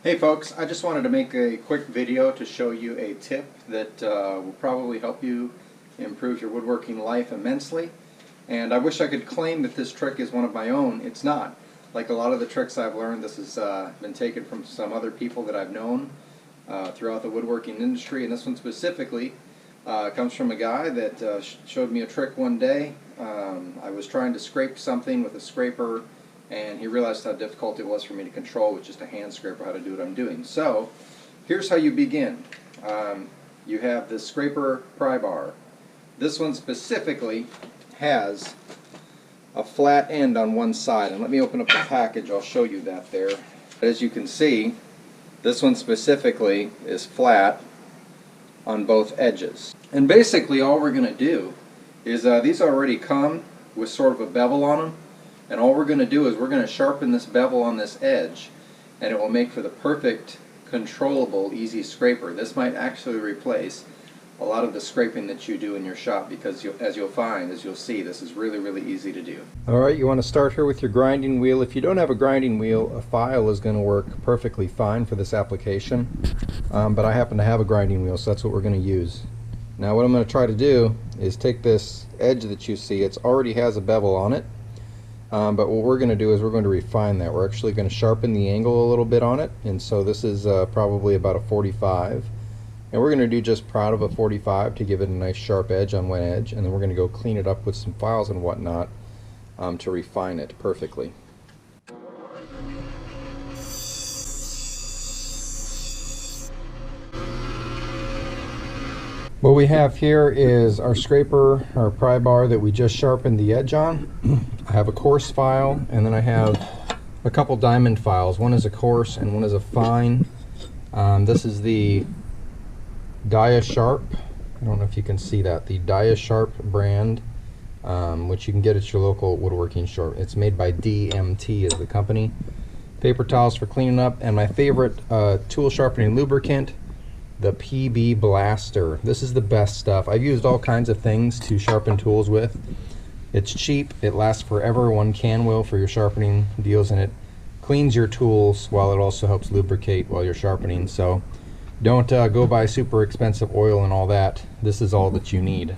Hey folks, I just wanted to make a quick video to show you a tip that will probably help you improve your woodworking life immensely. And I wish I could claim that this trick is one of my own. It's not. Like a lot of the tricks I've learned, this has been taken from some other people that I've known throughout the woodworking industry. And this one specifically comes from a guy that showed me a trick one day. I was trying to scrape something with a scraper, and he realized how difficult it was for me to control with just a hand scraper how to do what I'm doing. So here's how you begin. You have this scraper pry bar. This one specifically has a flat end on one side, and let me open up the package, I'll show you that there. As you can see, this one specifically is flat on both edges. And basically all we're going to do is these already come with sort of a bevel on them. And all we're going to do is we're going to sharpen this bevel on this edge, and it will make for the perfect, controllable, easy scraper. This might actually replace a lot of the scraping that you do in your shop because, as you'll see, this is really, really easy to do. Alright, you want to start here with your grinding wheel. If you don't have a grinding wheel, a file is going to work perfectly fine for this application. But I happen to have a grinding wheel, so that's what we're going to use. Now what I'm going to try to do is take this edge that you see, it already has a bevel on it. But what we're going to do is we're going to refine that. We're actually going to sharpen the angle a little bit on it, and so this is probably about a 45. And we're going to do just proud of a 45 to give it a nice sharp edge on one edge, and then we're going to go clean it up with some files and whatnot to refine it perfectly. What we have here is our scraper, our pry bar that we just sharpened the edge on. I have a coarse file, and then I have a couple diamond files. One is a coarse and one is a fine. This is the Dia Sharp. I don't know if you can see that. The Dia Sharp brand, which you can get at your local woodworking store. It's made by DMT is the company. Paper towels for cleaning up, and my favorite tool sharpening lubricant, the PB Blaster. This is the best stuff. I've used all kinds of things to sharpen tools with. It's cheap, it lasts forever, one can will for your sharpening deals, and it cleans your tools while it also helps lubricate while you're sharpening. So don't go buy super expensive oil and all that. This is all that you need.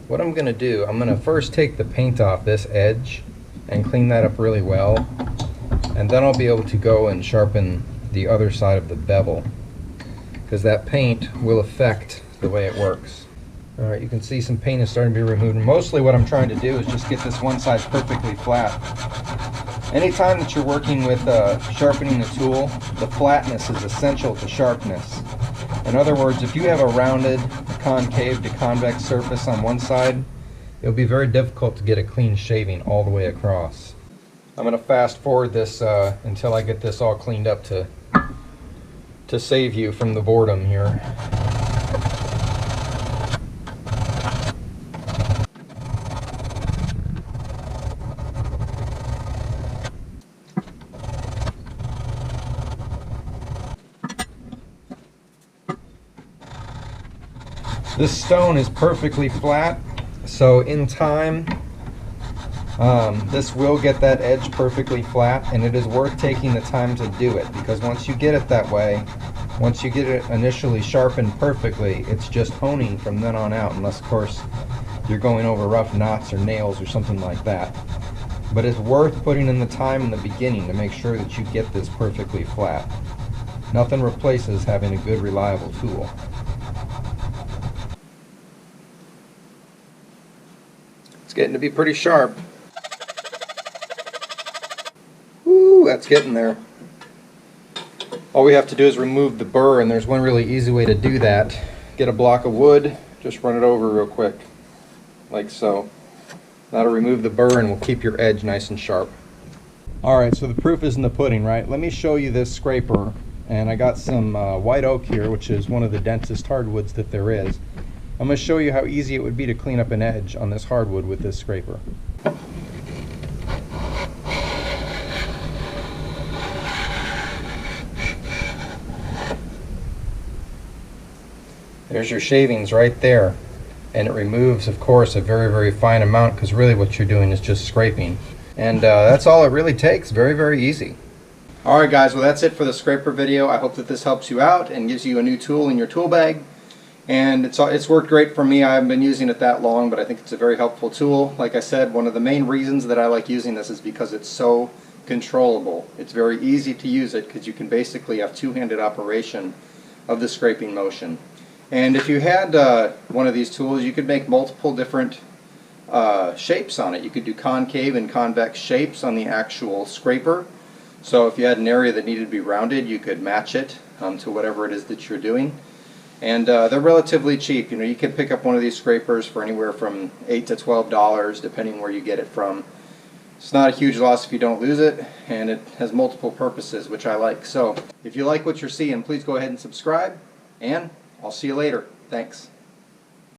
What I'm going to do, I'm going to first take the paint off this edge and clean that up really well, and then I'll be able to go and sharpen the other side of the bevel, because that paint will affect the way it works. Alright, you can see some paint is starting to be removed. And mostly what I'm trying to do is just get this one side perfectly flat. Anytime that you're working with sharpening a tool, the flatness is essential to sharpness. In other words, if you have a rounded, concave to convex surface on one side, it'll be very difficult to get a clean shaving all the way across. I'm going to fast forward this until I get this all cleaned up to save you from the boredom here. This stone is perfectly flat, so in time this will get that edge perfectly flat, and it is worth taking the time to do it, because once you get it that way, once you get it initially sharpened perfectly, it's just honing from then on out, unless of course you're going over rough knots or nails or something like that. But it's worth putting in the time in the beginning to make sure that you get this perfectly flat. Nothing replaces having a good, reliable tool. It's getting to be pretty sharp. Woo, that's getting there. All we have to do is remove the burr, and there's one really easy way to do that. Get a block of wood, just run it over real quick, like so. That'll remove the burr and will keep your edge nice and sharp. Alright, so the proof is in the pudding, right? Let me show you this scraper, and I got some white oak here, which is one of the densest hardwoods that there is. I'm going to show you how easy it would be to clean up an edge on this hardwood with this scraper. There's your shavings right there, and it removes, of course, a very, very fine amount, because really what you're doing is just scraping. And that's all it really takes. Very, very easy. Alright guys, well that's it for the scraper video. I hope that this helps you out and gives you a new tool in your tool bag. And it's worked great for me. I haven't been using it that long, but I think it's a very helpful tool. Like I said, one of the main reasons that I like using this is because it's so controllable. It's very easy to use it because you can basically have two-handed operation of the scraping motion. And if you had one of these tools, you could make multiple different shapes on it. You could do concave and convex shapes on the actual scraper. So if you had an area that needed to be rounded, you could match it to whatever it is that you're doing. And they're relatively cheap. You know, you can pick up one of these scrapers for anywhere from $8 to $12, depending where you get it from. It's not a huge loss if you don't lose it, and it has multiple purposes, which I like. So if you like what you're seeing, please go ahead and subscribe, and I'll see you later. Thanks.